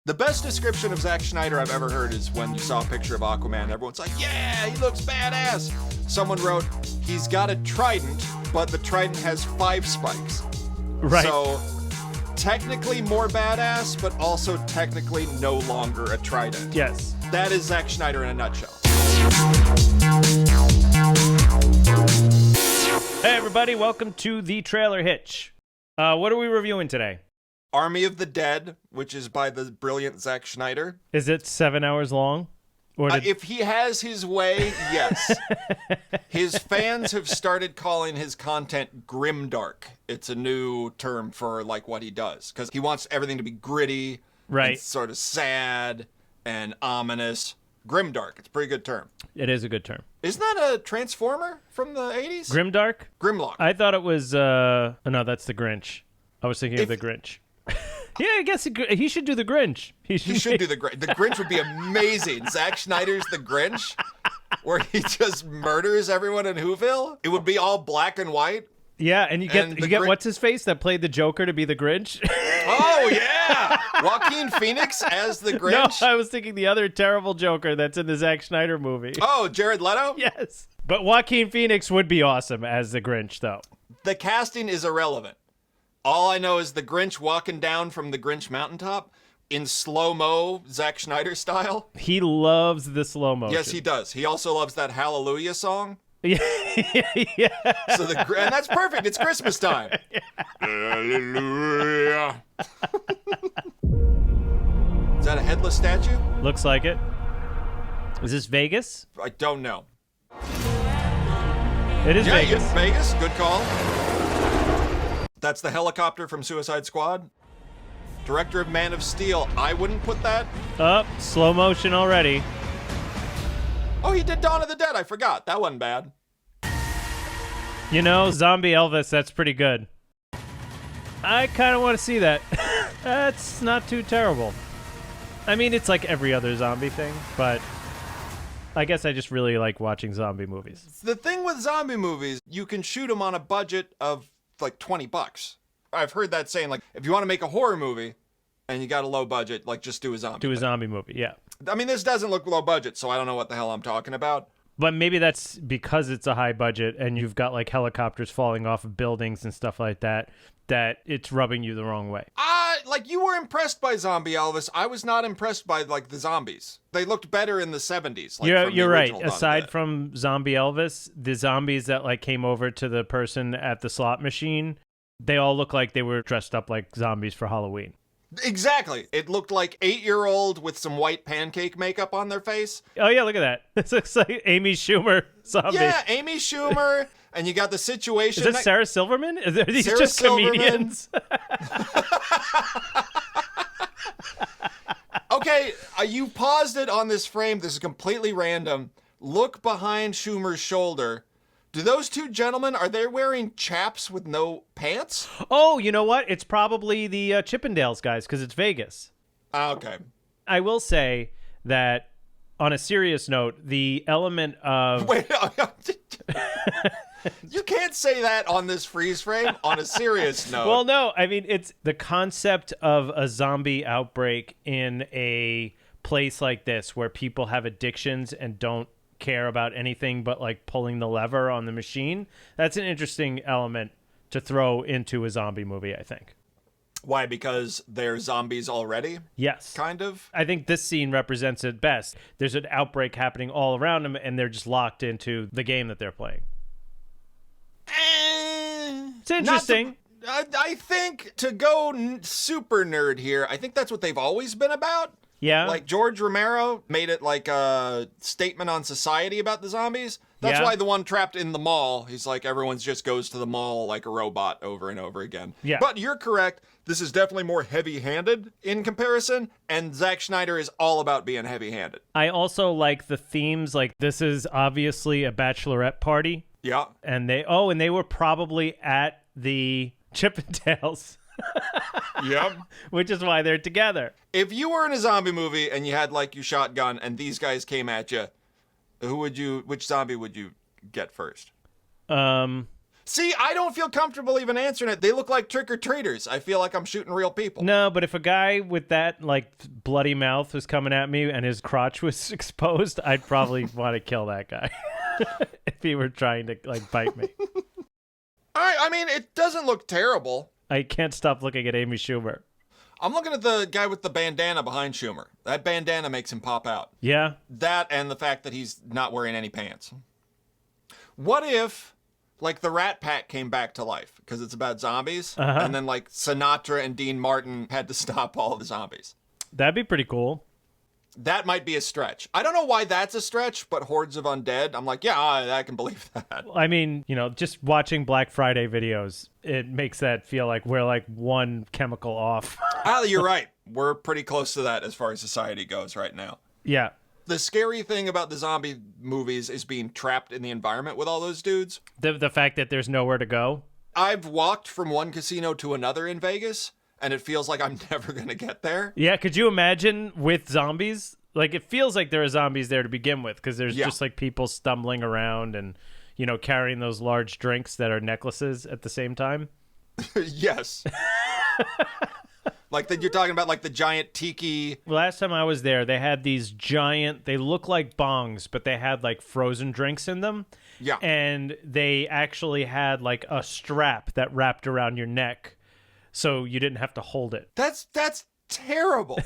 The best description of Zack Snyder I've ever heard is when you saw a picture of Aquaman. Everyone's like, yeah, he looks badass. Someone wrote, he's got a trident, but the trident has 5 spikes. Right. So technically more badass, but also technically no longer a trident. Yes. That is Zack Snyder in a nutshell. Hey, everybody. Welcome to the Trailer Hitch. What are we reviewing today? Army of the Dead, which is by the brilliant Zack Snyder. Is it 7 hours long? Or If he has his way, yes. His fans have started calling his content grimdark. It's a new term for like what he does, because he wants everything to be gritty, Right. and sort of sad and ominous. Grimdark. It's a pretty good term. It is a good term. Isn't that a Transformer from the 80s? Grimdark? Grimlock. I thought it was, no, that's the Grinch. I was thinking of the Grinch. Yeah, I guess he should do the Grinch. He should do the Grinch. The Grinch would be amazing. Zack Snyder's The Grinch, where he just murders everyone in Whoville. It would be all black and white. Yeah, and you get what's his face that played the Joker to be the Grinch? Oh yeah, Joaquin Phoenix as the Grinch. No, I was thinking the other terrible Joker that's in the Zack Snyder movie. Oh, Jared Leto. Yes, but Joaquin Phoenix would be awesome as the Grinch, though. The casting is irrelevant. All I know is the Grinch walking down from the Grinch mountaintop in slow-mo, Zack Snyder style. He loves the slow motion. Yes, he does. He also loves that Hallelujah song. Yeah. So and that's perfect. It's Christmas time. Yeah. Hallelujah. Is that a headless statue? Looks like it. Is this Vegas? I don't know. It is Vegas. Yeah, Vegas. Good call. That's the helicopter from Suicide Squad. Director of Man of Steel. I wouldn't put that. Up, slow motion already. Oh, he did Dawn of the Dead. I forgot. That wasn't bad. You know, Zombie Elvis, that's pretty good. I kind of want to see that. That's not too terrible. I mean, it's like every other zombie thing, but I guess I just really like watching zombie movies. The thing with zombie movies, you can shoot them on a budget of like $20. I've heard that saying, like, if you want to make a horror movie and you got a low budget, like, just do a zombie. Do a zombie movie, yeah. I mean, this doesn't look low budget, so I don't know what the hell I'm talking about. But maybe that's because it's a high budget and you've got like helicopters falling off of buildings and stuff like that, that it's rubbing you the wrong way. Like, you were impressed by Zombie Elvis. I was not impressed by, like, the zombies. They looked better in the 70s. Like, you're right. Aside from Zombie Elvis, the zombies that like came over to the person at the slot machine, they all look like they were dressed up like zombies for Halloween. Exactly. It looked like 8-year-old with some white pancake makeup on their face. Oh, yeah, look at that. This looks like Amy Schumer zombie. Yeah, Amy Schumer. And you got the situation. Is that Sarah Silverman? Are these Sarah just Silverman. comedians? Okay, you paused it on this frame. This is completely random. Look behind Schumer's shoulder. Do those two gentlemen, are they wearing chaps with no pants? Oh, you know what? It's probably the Chippendales guys because it's Vegas. Okay. I will say that on a serious note, the element of... Wait, you can't say that on this freeze frame on a serious note. Well, no, I mean, it's the concept of a zombie outbreak in a place like this where people have addictions and don't care about anything but like pulling the lever on the machine. That's an interesting element to throw into a zombie movie, I think. Why? Because they're zombies already? Yes. Kind of? I think this scene represents it best. There's an outbreak happening all around them, and they're just locked into the game that they're playing. It's interesting. I think, to go super nerd here, I think that's what they've always been about. Yeah. Like George Romero made it like a statement on society about the zombies. That's why the one trapped in the mall, he's like, everyone just goes to the mall like a robot over and over again. Yeah. But you're correct. This is definitely more heavy-handed in comparison, and Zack Snyder is all about being heavy-handed. I also like the themes. Like, this is obviously a bachelorette party. Yeah. And they were probably at the Chippendales. Yep. Which is why they're together. If you were in a zombie movie and you had like your shotgun and these guys came at you, which zombie would you get first? See, I don't feel comfortable even answering it. They look like trick-or-treaters. I feel like I'm shooting real people. No, but if a guy with that like bloody mouth was coming at me and his crotch was exposed, I'd probably want to kill that guy if he were trying to like bite me. I mean, it doesn't look terrible. I can't stop looking at Amy Schumer. I'm looking at the guy with the bandana behind Schumer. That bandana makes him pop out. Yeah? That and the fact that he's not wearing any pants. What if, like, the Rat Pack came back to life because it's about zombies, and then, like, Sinatra and Dean Martin had to stop all the zombies? That'd be pretty cool. That might be a stretch. I don't know why that's a stretch, but hordes of undead, I'm like, yeah, I can believe that. I mean, you know, just watching Black Friday videos, it makes that feel like we're like one chemical off. You're right. We're pretty close to that as far as society goes right now. Yeah. The scary thing about the zombie movies is being trapped in the environment with all those dudes. The fact that there's nowhere to go. I've walked from one casino to another in Vegas, and it feels like I'm never going to get there. Yeah, could you imagine with zombies? Like, it feels like there are zombies there to begin with, because there's just, like, people stumbling around and, you know, carrying those large drinks that are necklaces at the same time. Yes. Like, you're talking about, like, the giant tiki. Last time I was there, they had these giant, they look like bongs, but they had, like, frozen drinks in them. Yeah. And they actually had, like, a strap that wrapped around your neck, so you didn't have to hold it. That's terrible.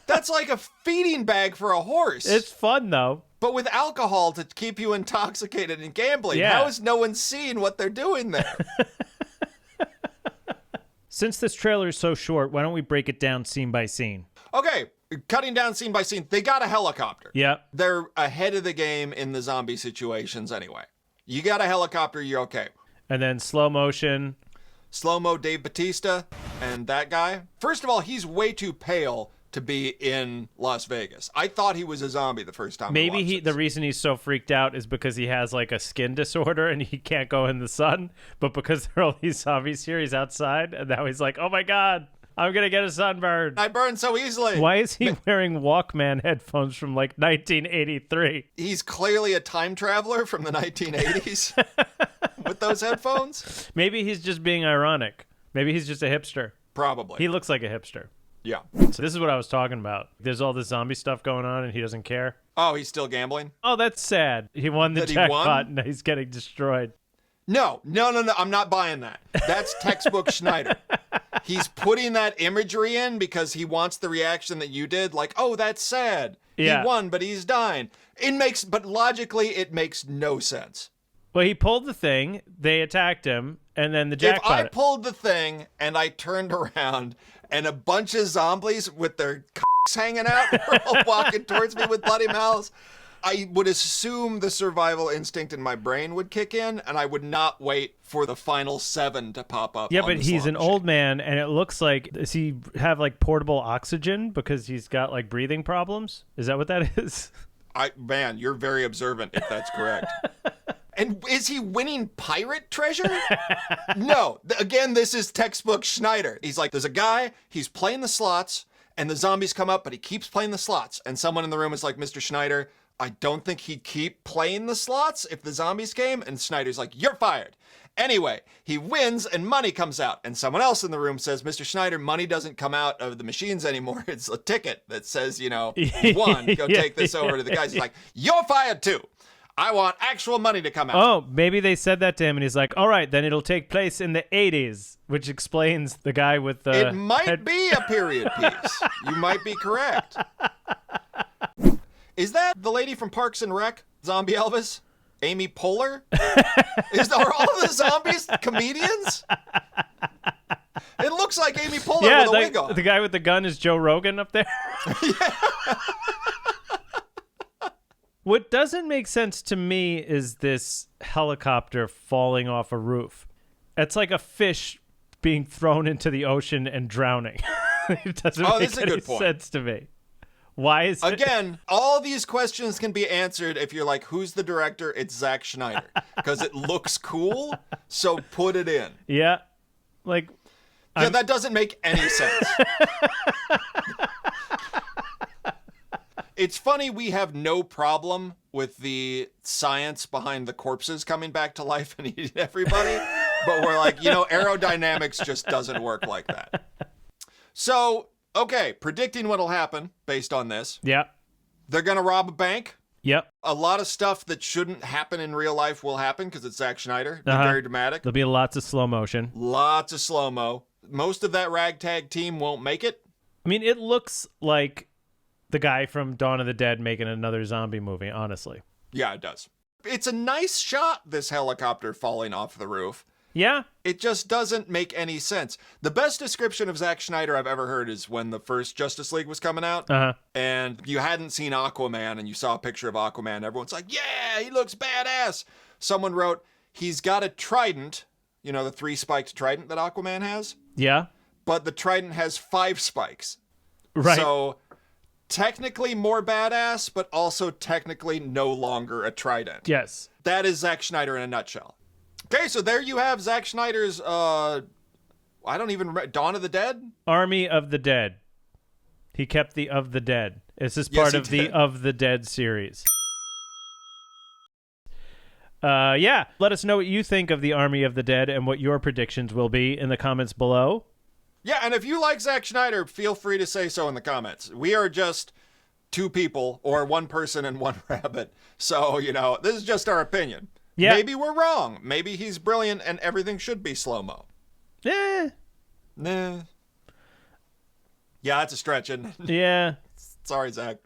That's like a feeding bag for a horse. It's fun, though. But with alcohol to keep you intoxicated and gambling. Yeah. How is no one seeing what they're doing there? Since this trailer is so short, why don't we break it down scene by scene? Okay, cutting down scene by scene. They got a helicopter. Yeah. They're ahead of the game in the zombie situations anyway. You got a helicopter, you're okay. And then slow motion. Slow-mo Dave Bautista and that guy. First of all, he's way too pale to be in Las Vegas. I thought he was a zombie the first time. Maybe the reason he's so freaked out is because he has like a skin disorder and he can't go in the sun. But because there are all these zombies here, he's outside, and now he's like, "Oh my god, I'm gonna get a sunburn. I burn so easily." Why is he wearing Walkman headphones from like 1983? He's clearly a time traveler from the 1980s with those headphones. Maybe he's just being ironic. Maybe he's just a hipster. Probably. He looks like a hipster. Yeah. So this is what I was talking about. There's all this zombie stuff going on and he doesn't care. Oh, he's still gambling? Oh, that's sad. He won the jackpot and he's getting destroyed. No. I'm not buying that. That's textbook Snyder. He's putting that imagery in because he wants the reaction that you did. Like, oh, that's sad. Yeah. He won, but he's dying. But logically, it makes no sense. Well, he pulled the thing, they attacked him, and then the jackpot. If I pulled the thing and I turned around and a bunch of zombies with their cocks hanging out were all walking towards me with bloody mouths, I would assume the survival instinct in my brain would kick in, and I would not wait for the final 7 to pop up. Yeah, but he's an old man, and it looks like, does he have like portable oxygen because he's got like breathing problems? Is that what that is? Man, you're very observant if that's correct. And is he winning pirate treasure? No. Again, this is textbook Snyder. He's like, there's a guy, he's playing the slots, and the zombies come up, but he keeps playing the slots. And someone in the room is like, Mr. Snyder, I don't think he'd keep playing the slots if the zombies came. And Snyder's like, you're fired. Anyway, he wins and money comes out. And someone else in the room says, Mr. Snyder, money doesn't come out of the machines anymore. It's a ticket that says, you won. Go take this over to the guys. He's like, you're fired too. I want actual money to come out. Oh, maybe they said that to him, and he's like, all right, then it'll take place in the 80s, which explains the guy with the... It might be a period piece. You might be correct. Is that the lady from Parks and Rec, Zombie Elvis? Amy Poehler? Are all the zombies comedians? It looks like Amy Poehler with a wig on. The guy with the gun is Joe Rogan up there. Yeah. What doesn't make sense to me is this helicopter falling off a roof. It's like a fish being thrown into the ocean and drowning. It doesn't make any sense to me. Why is it? Again, all these questions can be answered if you're like, who's the director? It's Zack Snyder. Because it looks cool, so put it in. Yeah. Like... Yeah, that doesn't make any sense. It's funny we have no problem with the science behind the corpses coming back to life and eating everybody, but we're like, aerodynamics just doesn't work like that. So, okay, predicting what'll happen based on this. Yeah. They're going to rob a bank. Yep. A lot of stuff that shouldn't happen in real life will happen because it's Zack Snyder. Very dramatic. There'll be lots of slow motion. Lots of slow-mo. Most of that ragtag team won't make it. I mean, it looks like the guy from Dawn of the Dead making another zombie movie, honestly. Yeah, it does. It's a nice shot, this helicopter falling off the roof. Yeah. It just doesn't make any sense. The best description of Zack Snyder I've ever heard is when the first Justice League was coming out, and you hadn't seen Aquaman, and you saw a picture of Aquaman. Everyone's like, yeah, he looks badass. Someone wrote, he's got a trident, the 3-spiked trident that Aquaman has. Yeah. But the trident has 5 spikes. Right. So technically more badass, but also technically no longer a trident. Yes. That is Zack Snyder in a nutshell. Okay, so there you have Zack Snyder's, Dawn of the Dead? Army of the Dead. He kept the of the dead. This is part of the Of the Dead series. Yeah, let us know what you think of the Army of the Dead and what your predictions will be in the comments below. Yeah, and if you like Zack Snyder, feel free to say so in the comments. We are just 2 people, or 1 person and 1 rabbit. So, this is just our opinion. Yeah. Maybe we're wrong. Maybe he's brilliant and everything should be slow-mo. Nah. Yeah, that's a stretch, isn't it? Yeah. Sorry, Zach.